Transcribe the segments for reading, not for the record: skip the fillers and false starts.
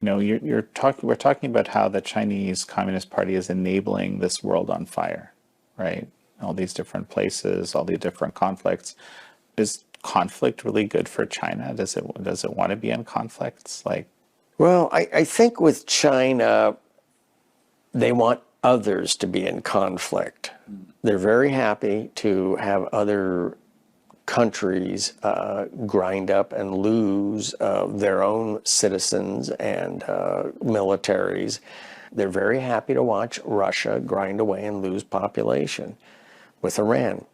we're talking about how the Chinese Communist Party is enabling this world on fire, right? All these different places, all these different conflicts. Is conflict really good for China? Does it want to be in conflicts? Well, I think with China, they want others to be in conflict. They're very happy to have other countries grind up and lose their own citizens and militaries. They're very happy to watch Russia grind away and lose population. With Iran,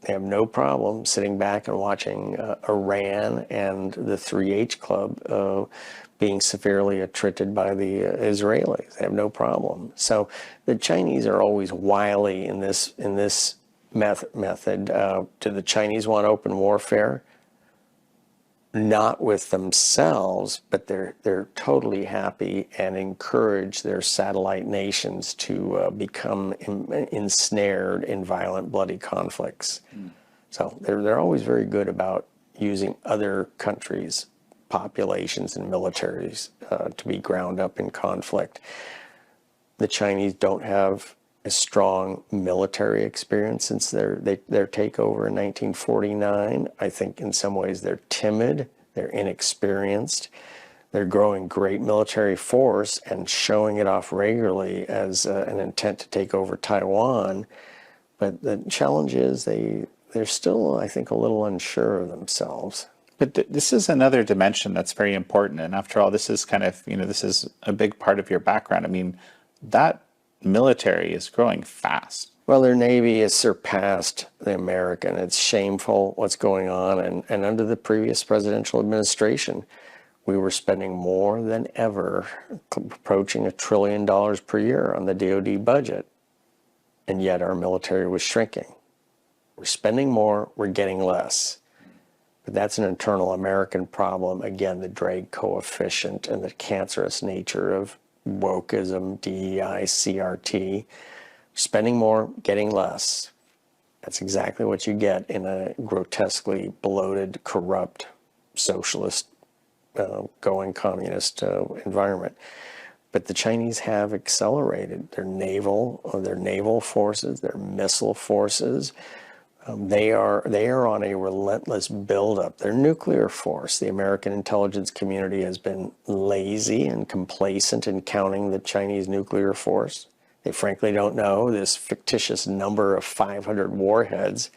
they have no problem sitting back and watching Iran and the 3H Club being severely attrited by the Israelis. They have no problem. So the Chinese are always wily in this method. Do the Chinese want open warfare? Not with themselves, but they're totally happy and encourage their satellite nations to become ensnared in violent, bloody conflicts. So they're always very good about using other countries' populations and militaries to be ground up in conflict. The Chinese don't have a strong military experience since their takeover in 1949. I think in some ways they're timid, they're inexperienced. They're growing great military force and showing it off regularly as an intent to take over Taiwan. But the challenge is they're still, I think, a little unsure of themselves. But this is another dimension that's very important. And after all, this is kind of, this is a big part of your background. I mean, that military is growing fast. Well, their Navy has surpassed the American. It's shameful what's going on. And under the previous presidential administration, we were spending more than ever, approaching $1 trillion per year on the DoD budget. And yet our military was shrinking. We're spending more, we're getting less. But that's an internal American problem. Again, the drag coefficient and the cancerous nature of wokeism, DEI, CRT. Spending more, getting less. That's exactly what you get in a grotesquely bloated, corrupt, socialist, going communist environment. But the Chinese have accelerated their naval forces, their missile forces. They are on a relentless buildup. Their nuclear force, the American intelligence community has been lazy and complacent in counting the Chinese nuclear force. They frankly don't know this fictitious number of 500 warheads,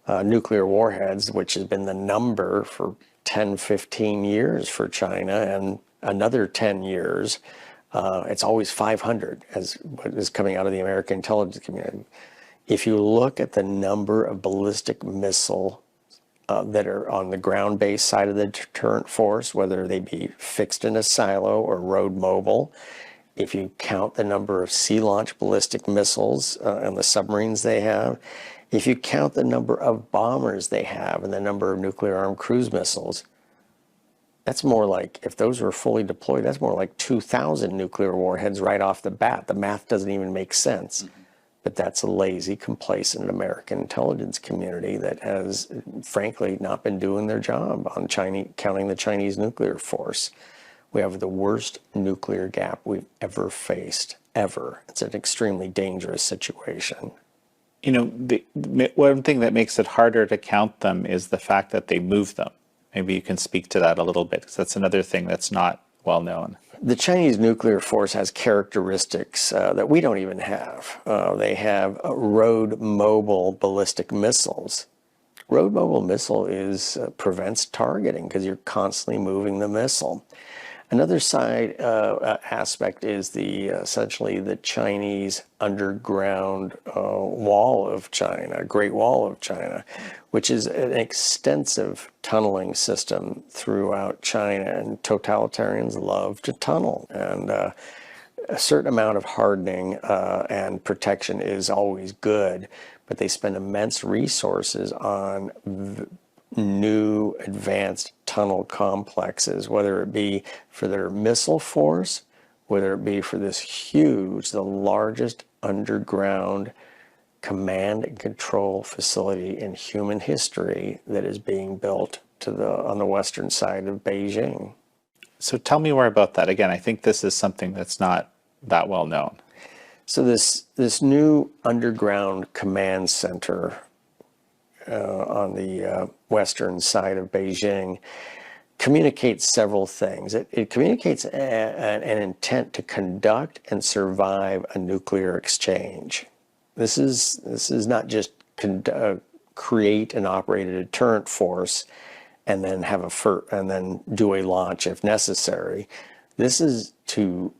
nuclear warheads, which has been the number for 10, 15 years for China, and another 10 years. It's always 500 as what is coming out of the American intelligence community. If you look at the number of ballistic missiles that are on the ground-based side of the deterrent force, whether they be fixed in a silo or road mobile, if you count the number of sea-launched ballistic missiles and the submarines they have, if you count the number of bombers they have and the number of nuclear-armed cruise missiles, that's more like, if those were fully deployed, that's more like 2,000 nuclear warheads right off the bat. The math doesn't even make sense. Mm-hmm. But that's a lazy, complacent American intelligence community that has, frankly, not been doing their job on counting the Chinese nuclear force. We have the worst nuclear gap we've ever faced, ever. It's an extremely dangerous situation. The one thing that makes it harder to count them is the fact that they move them. Maybe you can speak to that a little bit, because that's another thing that's not well known. The Chinese nuclear force has characteristics that we don't even have. They have road mobile ballistic missiles. Road mobile missile prevents targeting because you're constantly moving the missile. Another side aspect is essentially the Chinese underground wall of China, Great Wall of China, which is an extensive tunneling system throughout China, and totalitarians love to tunnel. And a certain amount of hardening and protection is always good, but they spend immense resources on new advanced tunnel complexes, whether it be for their missile force, whether it be for this huge, the largest underground command and control facility in human history that is being built on the western side of Beijing. So tell me more about that. Again, I think this is something that's not that well known. So this new underground command center on the western side of Beijing communicates several things. It communicates an intent to conduct and survive a nuclear exchange. This is not just create and operate a deterrent force and then and then do a launch if necessary. This is to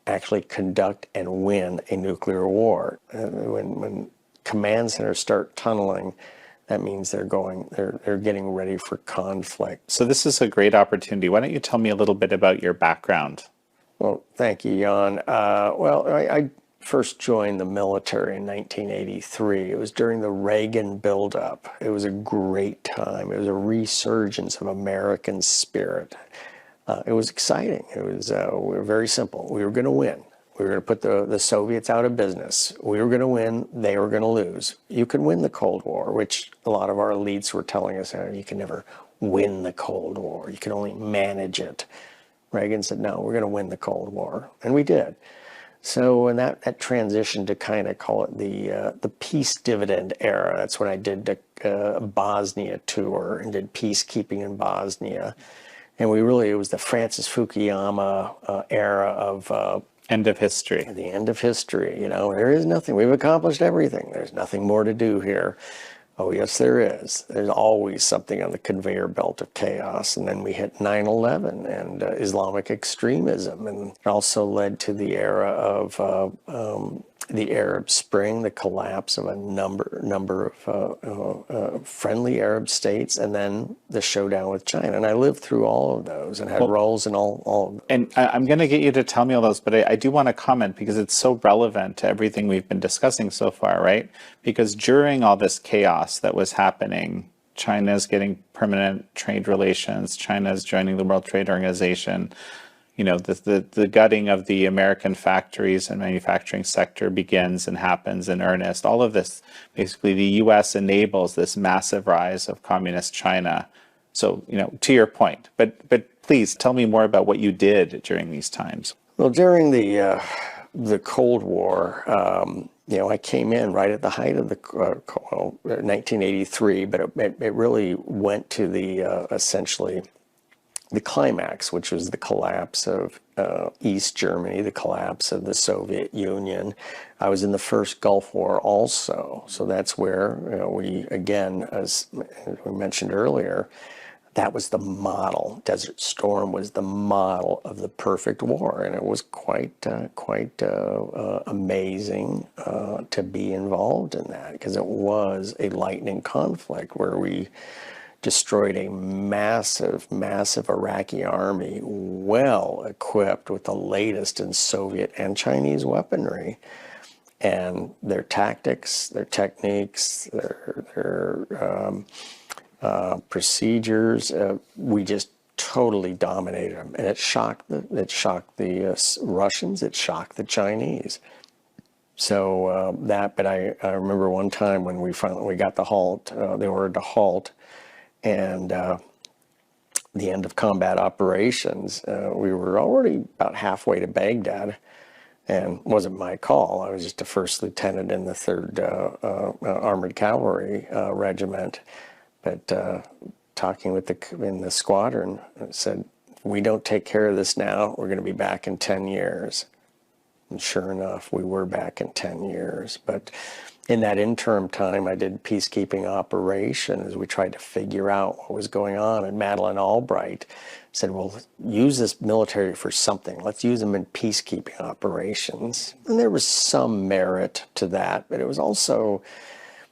actually conduct and win a nuclear war. When command centers start tunneling, that means they're getting ready for conflict. So this is a great opportunity. Why don't you tell me a little bit about your background? Well, thank you, Jan. I first joined the military in 1983. It was during the Reagan buildup. It was a great time. It was a resurgence of American spirit. It was exciting. It was we were very simple. We were going to win. We were going to put the Soviets out of business. We were going to win. They were going to lose. You could win the Cold War, which a lot of our elites were telling us, you can never win the Cold War. You can only manage it. Reagan said, no, we're going to win the Cold War. And we did. So in that transition to kind of call it the peace dividend era, that's when I did the Bosnia tour and did peacekeeping in Bosnia. And it was the Francis Fukuyama era of End of history. the end of history. There is nothing. We've accomplished everything. There's nothing more to do here. Oh, yes, there is. There's always something on the conveyor belt of chaos. And then we hit 9/11 and Islamic extremism. And it also led to the era of the Arab Spring, the collapse of a number of friendly Arab states, and then the showdown with China. And I lived through all of those and had roles in all of them. And I'm going to get you to tell me all those, but I do want to comment because it's so relevant to everything we've been discussing so far, right? Because during all this chaos that was happening, China's getting permanent trade relations, China's joining the World Trade Organization, the gutting of the American factories and manufacturing sector begins and happens in earnest. All of this, basically, the U.S. enables this massive rise of communist China. So, to your point, but please tell me more about what you did during these times. Well, during the Cold War, I came in right at the height of the 1983, but it really went to the essentially the climax, which was the collapse of East Germany, the collapse of the Soviet Union. I was in the first Gulf War also, so that's where we, again, as we mentioned earlier, that was the model. Desert Storm was the model of the perfect war, and it was quite amazing to be involved in that, because it was a lightning conflict where we destroyed a massive Iraqi army, well equipped with the latest in Soviet and Chinese weaponry, and their tactics, their techniques, their procedures. We just totally dominated them, and it shocked the Russians. It shocked the Chinese. So but I remember one time when we got the halt, the order to halt, and the end of combat operations. We were already about halfway to Baghdad, and it wasn't my call. I was just a first lieutenant in the 3rd Armored Cavalry Regiment. But talking in the squadron, said, if we don't take care of this now, we're going to be back in 10 years. And sure enough, we were back in 10 years. But in that interim time, I did peacekeeping operation as we tried to figure out what was going on. And Madeleine Albright said, well, use this military for something. Let's use them in peacekeeping operations. And there was some merit to that, but it was also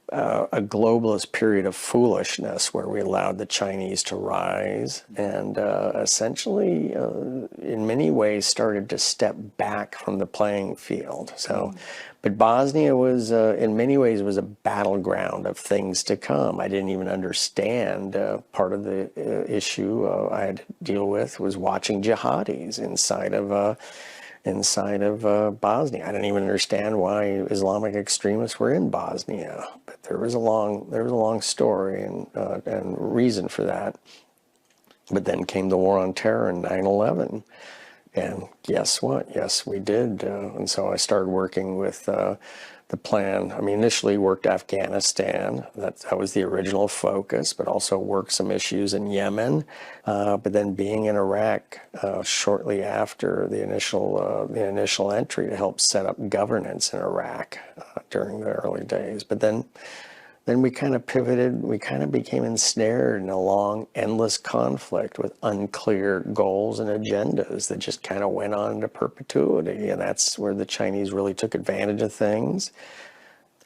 a globalist period of foolishness where we allowed the Chinese to rise and essentially, in many ways, started to step back from the playing field. So, but Bosnia was, in many ways, was a battleground of things to come. I didn't even understand. Part of the issue I had to deal with was watching jihadis inside of Bosnia. I didn't even understand why Islamic extremists were in Bosnia, but there was a long story and reason for that. But then came the war on terror and 9/11. And guess what? Yes, we did. And so I started working with the plan. I mean, initially worked Afghanistan. That was the original focus, but also worked some issues in Yemen. But then being in Iraq shortly after the initial entry to help set up governance in Iraq during the early days. But then we kind of pivoted, we kind of became ensnared in a long, endless conflict with unclear goals and agendas that just kind of went on into perpetuity. And that's where the Chinese really took advantage of things.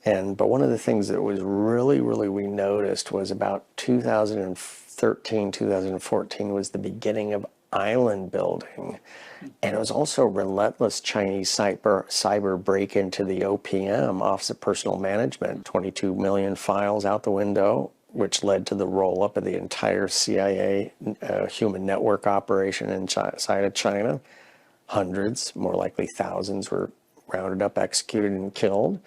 But one of the things that was really, we noticed was about 2013, 2014 was the beginning of island building. And it was also relentless Chinese cyber break into the OPM, Office of Personal Management, 22 million files out the window, which led to the roll-up of the entire CIA human network operation inside of China. Hundreds, more likely thousands, were rounded up, executed, and killed.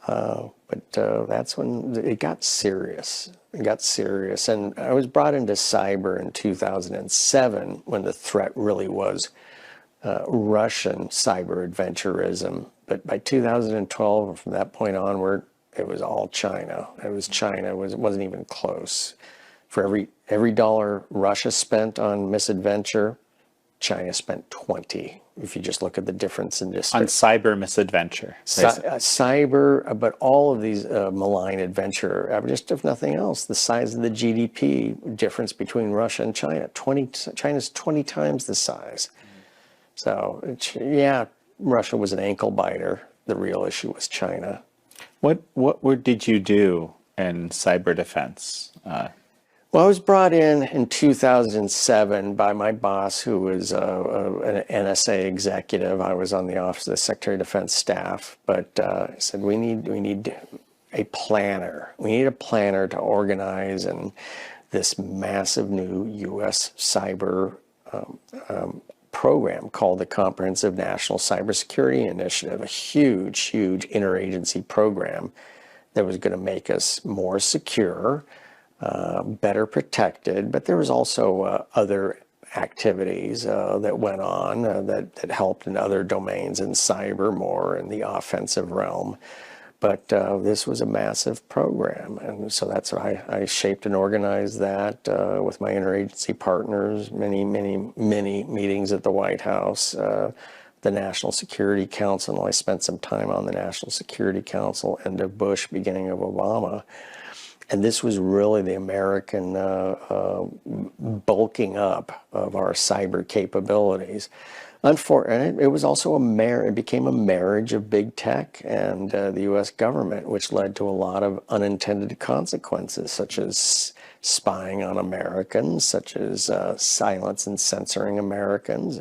But that's when it got serious. It got serious. And I was brought into cyber in 2007 when the threat really was Russian cyber adventurism. But by 2012, and from that point onward, it was all China. It was China. It wasn't even close. For every dollar Russia spent on misadventure, China spent 20. If you just look at the difference in just on cyber misadventure, cyber, but all of these malign adventure, just if nothing else, the size of the GDP difference between Russia and China, China's 20 times the size. So yeah, Russia was an ankle biter. The real issue was China. What did you do in cyber defense? Well, I was brought in 2007 by my boss, who was an NSA executive. I was on the Office of the Secretary of Defense staff, but I said, we need a planner. We need a planner to organize this massive new U.S. cyber program called the Comprehensive National Cybersecurity Initiative, a huge interagency program that was going to make us more secure, better protected, but there was also other activities that went on that helped in other domains in cyber, more in the offensive realm. But this was a massive program, and so that's why I shaped and organized that with my interagency partners, many meetings at the White House, the National Security Council. I spent some time on the National Security Council, end of Bush, beginning of Obama. And this was really the American bulking up of our cyber capabilities. Unfortunately, it was also it became a marriage of big tech and the U.S. government, which led to a lot of unintended consequences, such as spying on Americans, such as silence and censoring Americans.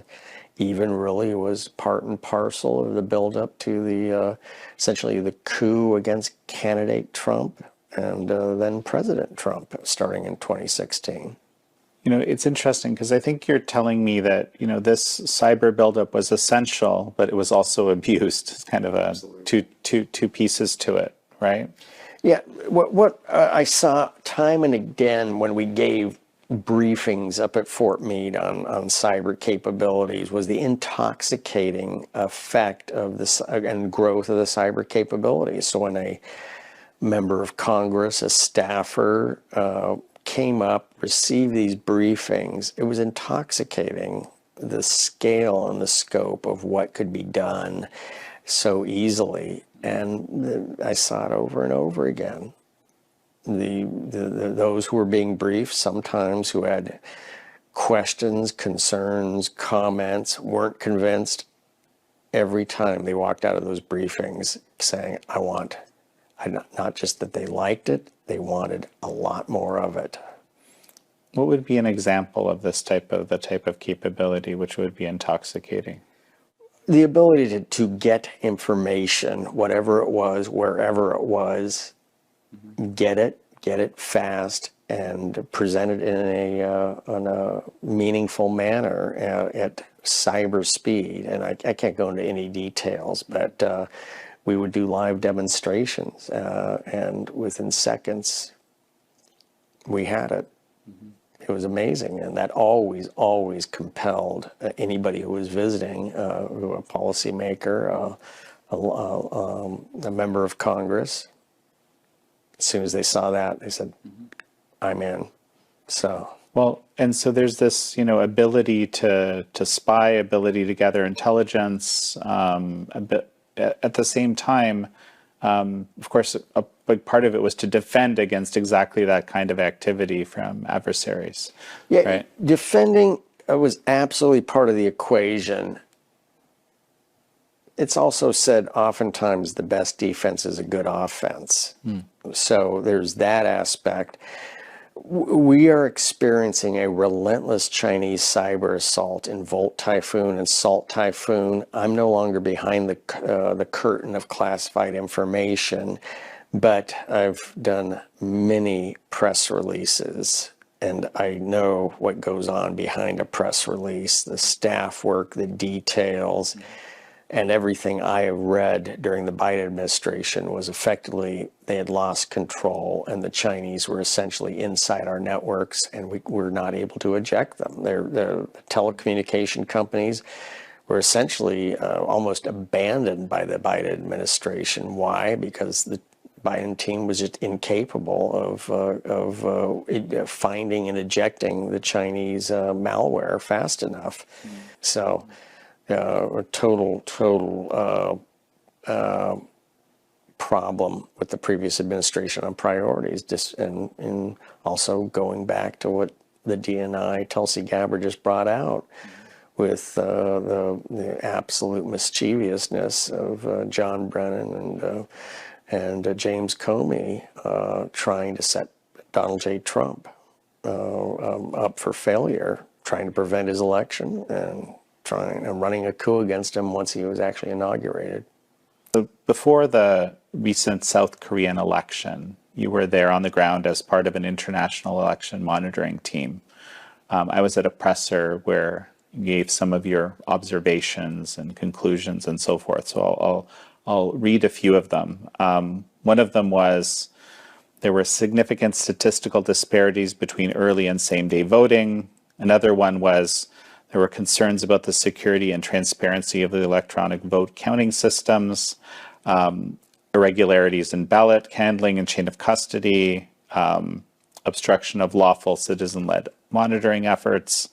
Even really was part and parcel of the buildup to the essentially the coup against candidate Trump and then President Trump, starting in 2016. It's interesting because I think you're telling me that, this cyber buildup was essential, but it was also abused. It's kind of two pieces to it, right? Yeah, what I saw time and again when we gave briefings up at Fort Meade on cyber capabilities was the intoxicating effect of this and growth of the cyber capabilities. So when a member of Congress, a staffer, came up, received these briefings, it was intoxicating, the scale and the scope of what could be done so easily. And I saw it over and over again. Those who were being briefed, sometimes who had questions, concerns, comments, weren't convinced, every time they walked out of those briefings saying, not just that they liked it, they wanted a lot more of it. What would be an example of the type of capability which would be intoxicating? The ability to get information, whatever it was, wherever it was, get it fast, and present it in a meaningful manner at cyber speed. And I can't go into any details, but we would do live demonstrations, and within seconds, we had it. It was amazing, and that always compelled anybody who was visiting, a policymaker, a member of Congress. As soon as they saw that, they said, "I'm in." So. Well, and so there's this, ability to spy, ability to gather intelligence. A bit at the same time, of course, a big part of it was to defend against exactly that kind of activity from adversaries. Yeah, right? defending was absolutely part of the equation. It's also said oftentimes the best defense is a good offense. So there's that aspect. We are experiencing a relentless Chinese cyber assault in Volt Typhoon and Salt Typhoon. I'm no longer behind the curtain of classified information, but I've done many press releases, and I know what goes on behind a press release, the staff work, the details. And everything I have read during the Biden administration was effectively they had lost control, and the Chinese were essentially inside our networks, and we were not able to eject them. The telecommunication companies were essentially almost abandoned by the Biden administration. Why? Because the Biden team was just incapable of finding and ejecting the Chinese malware fast enough. So. A total problem with the previous administration on priorities, and also going back to what the DNI Tulsi Gabbard just brought out with the absolute mischievousness of John Brennan and James Comey trying to set Donald J. Trump up for failure, trying to prevent his election and running a coup against him once he was actually inaugurated. So before the recent South Korean election, you were there on the ground as part of an international election monitoring team. I was at a presser where you gave some of your observations and conclusions and so forth. So I'll read a few of them. One of them was there were significant statistical disparities between early and same-day voting. Another one was there were concerns about the security and transparency of the electronic vote counting systems, irregularities in ballot handling and chain of custody, obstruction of lawful citizen-led monitoring efforts,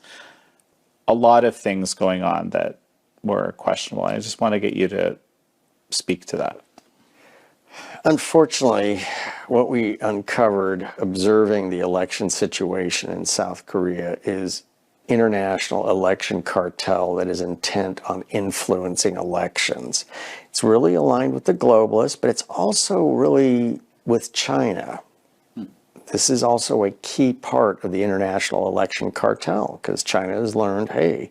a lot of things going on that were questionable. I just want to get you to speak to that. Unfortunately, what we uncovered observing the election situation in South Korea is international election cartel that is intent on influencing elections. It's really aligned with the globalists, but it's also really with China. This is also a key part of the international election cartel because China has learned, hey,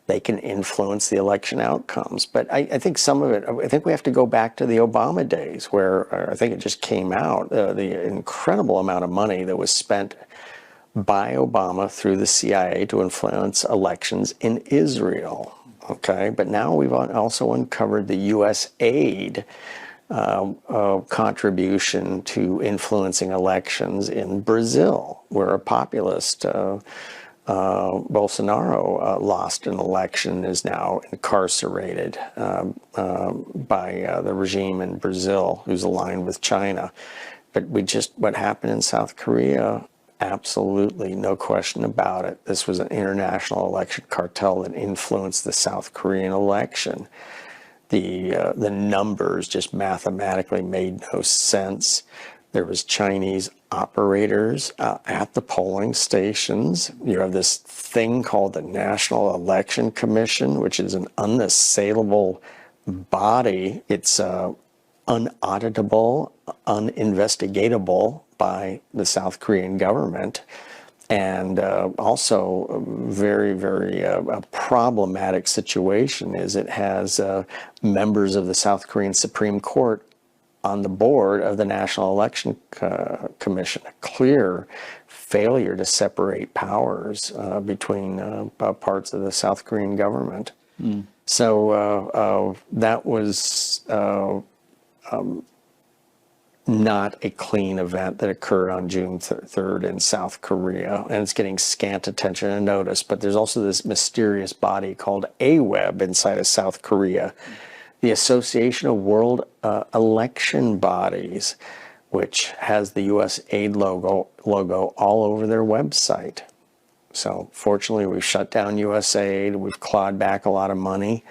they can influence the election outcomes. But I think some of it, I think we have to go back to the Obama days where I think it just came out, the incredible amount of money that was spent by Obama through the CIA to influence elections in Israel. Okay, but now we've also uncovered the U.S. aid contribution to influencing elections in Brazil, where a populist, Bolsonaro, lost an election, is now incarcerated by the regime in Brazil, who's aligned with China. But what happened in South Korea, absolutely no question about it. This was an international election cartel that influenced the South Korean election. The numbers just mathematically made no sense. There was Chinese operators at the polling stations. You have this thing called the National Election Commission, which is an unassailable body. It's unauditable, uninvestigatable by the South Korean government, and also a very, very problematic situation is it has members of the South Korean Supreme Court on the board of the National Election Commission, a clear failure to separate powers between parts of the South Korean government. So that was not a clean event that occurred on June 3rd in South Korea, and it's getting scant attention and notice. But there's also this mysterious body called AWEB inside of South Korea, the Association of World Election Bodies, which has the U.S. aid logo all over their website. So fortunately, we've shut down USAID, we've clawed back a lot of money,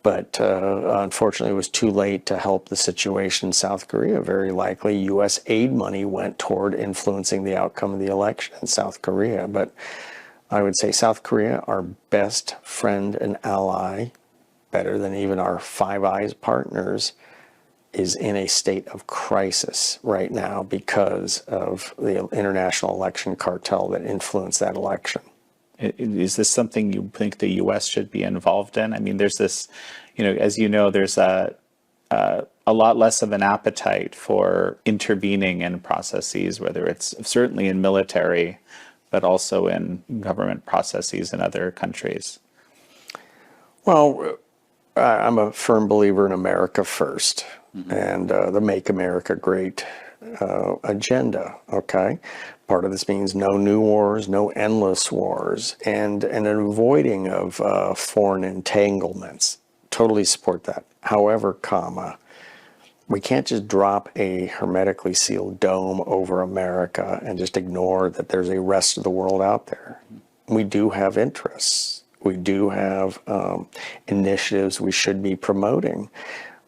but unfortunately it was too late to help the situation in South Korea. Very likely U.S. aid money went toward influencing the outcome of the election in South Korea. But I would say South Korea, our best friend and ally, better than even our Five Eyes partners, is in a state of crisis right now because of the international election cartel that influenced that election. Is this something you think the U.S. should be involved in? I mean, there's this, as you know, there's a lot less of an appetite for intervening in processes, whether it's certainly in military, but also in government processes in other countries. Well, I'm a firm believer in America first, and the Make America Great agenda, okay? Part of this means no new wars, no endless wars, and an avoiding of foreign entanglements. Totally support that. However, we can't just drop a hermetically sealed dome over America and just ignore that there's a rest of the world out there. We do have interests. We do have initiatives we should be promoting.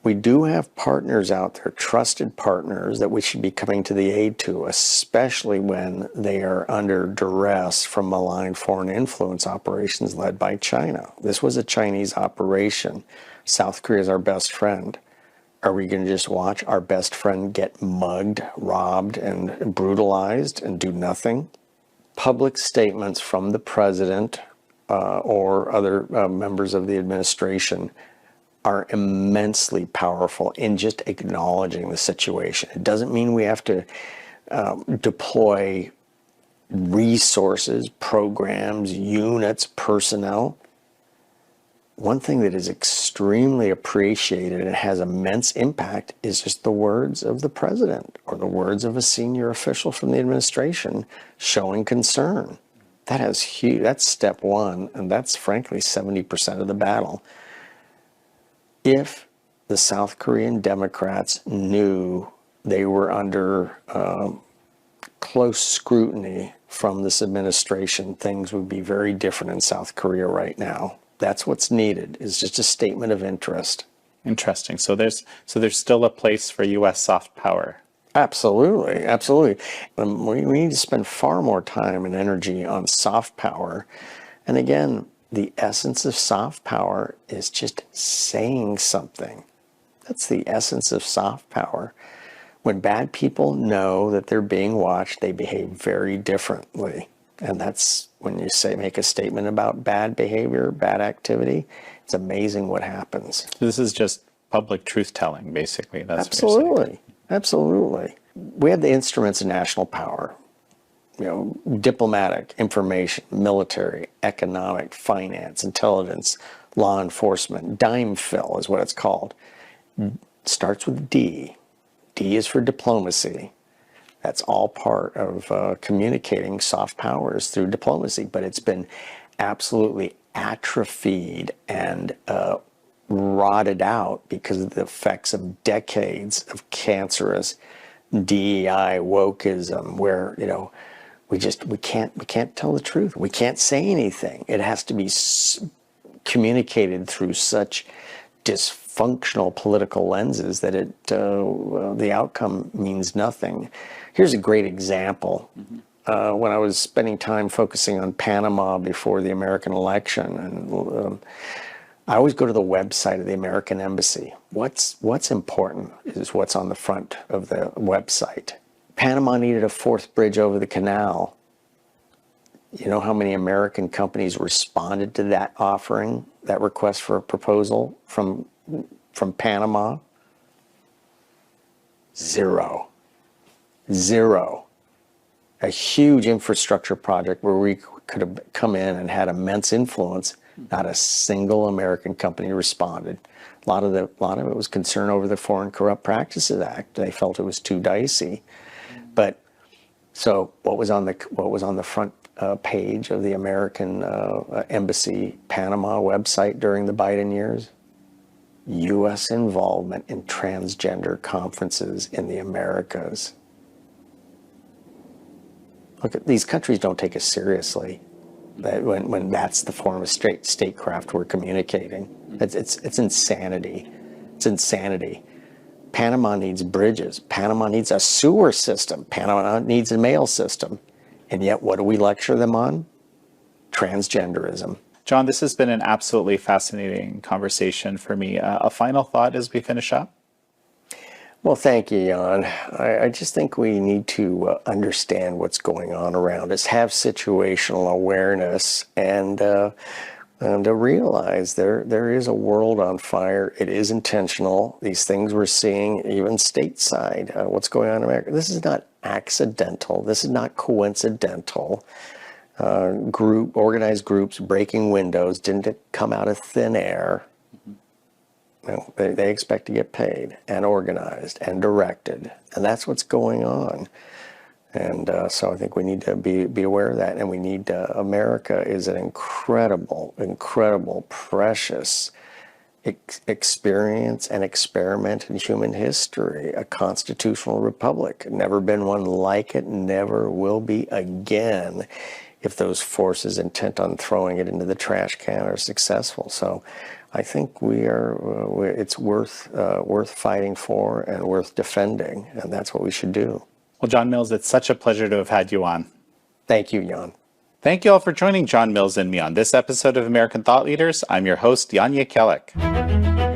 We do have partners out there, trusted partners that we should be coming to the aid to, especially when they are under duress from malign foreign influence operations led by China. This was a Chinese operation. South Korea is our best friend. Are we going to just watch our best friend get mugged, robbed, and brutalized and do nothing? Public statements from the president or other members of the administration are immensely powerful in just acknowledging the situation. It doesn't mean we have to deploy resources, programs, units, personnel. One thing that is extremely appreciated and has immense impact is just the words of the president or the words of a senior official from the administration showing concern. That is huge. That's step one, and that's frankly 70% of the battle. If the South Korean Democrats knew they were under close scrutiny from this administration, things would be very different in South Korea right now. That's what's needed, is just a statement of interest. Interesting. So there's still a place for U.S. soft power. Absolutely, absolutely. We need to spend far more time and energy on soft power. And again, the essence of soft power is just saying something. That's the essence of soft power. When bad people know that they're being watched, they behave very differently. And that's when you make a statement about bad behavior, bad activity, it's amazing what happens. This is just public truth-telling, basically. That's Absolutely. what you're saying. Absolutely. We have the instruments of national power. Diplomatic, information, military, economic, finance, intelligence, law enforcement. Dime fill is what it's called. Starts with D. D is for diplomacy. That's all part of communicating soft powers through diplomacy, but it's been absolutely atrophied and rotted out because of the effects of decades of cancerous DEI wokeism, where we can't tell the truth. We can't say anything. It has to be communicated through such dysfunctional political lenses that the outcome means nothing. Here's a great example. When I was spending time focusing on Panama before the American election, and I always go to the website of the American Embassy. What's important is what's on the front of the website. Panama needed a fourth bridge over the canal. You know how many American companies responded to that offering, that request for a proposal from Panama? Zero. A huge infrastructure project where we could have come in and had immense influence, Not a single American company responded. A lot of it was concern over the Foreign Corrupt Practices Act. They felt it was too dicey. But so what was on the front page of the American Embassy Panama website during the Biden years? U.S. involvement in transgender conferences in the Americas. Look, these countries don't take us seriously. When that's the form of statecraft we're communicating. It's insanity. It's insanity. Panama needs bridges. Panama needs a sewer system. Panama needs a mail system. And yet, what do we lecture them on? Transgenderism. John, this has been an absolutely fascinating conversation for me. A final thought as we finish up? Well, thank you, Jan. I just think we need to understand what's going on around us, have situational awareness, and to realize there is a world on fire. It is intentional. These things we're seeing, even stateside, what's going on in America. This is not accidental. This is not coincidental. Organized groups breaking windows didn't come out of thin air. No, they expect to get paid and organized and directed, and that's what's going on. And so I think we need to be aware of that, and we need America is an incredible, precious experience and experiment in human history, a constitutional republic. Never been one like it, never will be again if those forces intent on throwing it into the trash can are successful. So I think it's worth fighting for and worth defending, and that's what we should do. Well, John Mills, it's such a pleasure to have had you on. Thank you, Jan. Thank you all for joining John Mills and me on this episode of American Thought Leaders. I'm your host, Jan Jekielek.